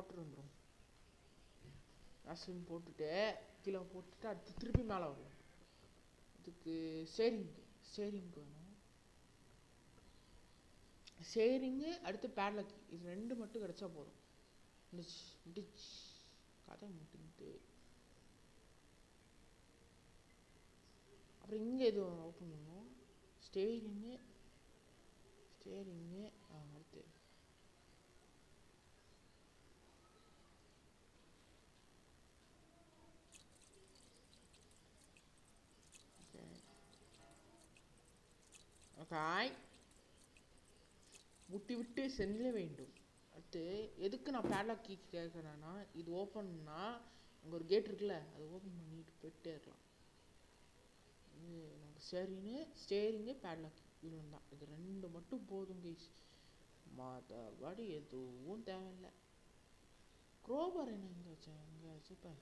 Water வந்துடும். Vaseline போட்டுட்டு கீழே போட்டுட்டு அடுத்து திருப்பி மேலே வரும். இதுக்கு ஸ்டேரிங் வேணும். ஸ்டேரிங்கு அடுத்து பேட்லக், இது 2 மட்டும் கிடச்சா போதும். முடிச்சு கதை முடிஞ்சுட்டு அப்புறம் இங்கே எதுவும் ஓப்பன் பண்ணுவோம். ஸ்டேரிங்கு அடுத்து விட்டு செல்ல வேண்டும். அடுத்து எதுக்கு நான் பேட்லாக் கீ கேட்குறேன்னா, இது ஓப்பன்னா அங்கே ஒரு கேட் இருக்குல்ல, அது ஓப்பன் பண்ணிட்டு போயிட்டே இருக்கலாம். இது நமக்கு ஸ்டேரிங்கு பேட்லாக் இவ்வளோ தான். இது 2 மட்டும் போதும் கைஸ், மற்றபடி எதுவும் தேவையில்லை. க்ரோபர் என்ன எங்கே வச்சுப்பேன்.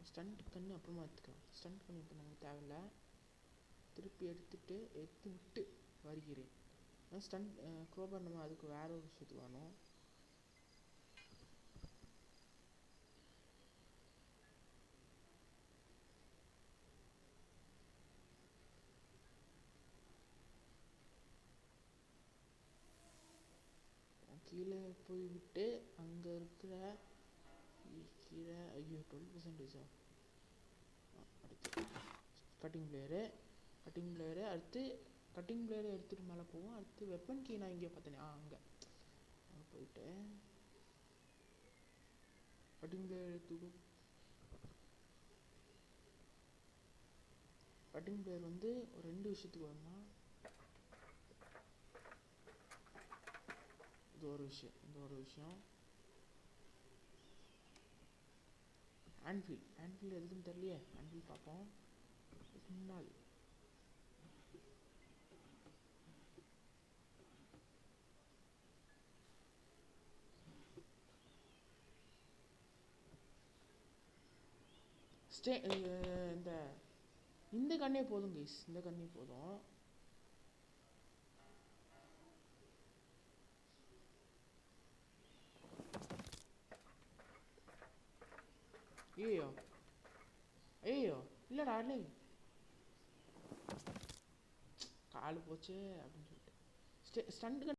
ஸ்டண்ட் கன்று அப்புறமா எடுத்துக்கலாம். ஸ்டண்ட் கன்று இப்போ நமக்கு தேவையில்லை. திருப்பி எடுத்து விட்டு வருகிறேன். ஸ்டண்ட் க்ரோபர் நம்ம அதுக்கு வேற ஒரு விஷயத்துக்கு வேணும். கீழே போய்விட்டு அங்கே இருக்கிற கீழே 12%. அடுத்து கட்டிங் பிளேயரு அடுத்து கட்டிங் பிளேயரை எடுத்துகிட்டு மேலே போவோம். அடுத்து வெப்பன் கீ நான் இங்கே பார்த்தேனே, அங்கே போயிட்டு கட்டிங் பிளேயர் எடுத்துடும். கட்டிங் பிளேயர் வந்து ஒரு 2 விஷயத்துக்கு வரணும்னா, இந்த ஒரு விஷயம் ஆன்ஃபீல்டு எதுக்குன்னு தெரியலையே. ஆன்ஃபீல்டு பார்ப்போம். முன்னாடி இந்த கண்ணே போதும் கைஸ், இந்த கண்ணே போதும். ஐயோ இல்லைடா, இல்லை காலு போச்சு அப்படின்னு சொல்லிட்டு ஸ்டண்ட்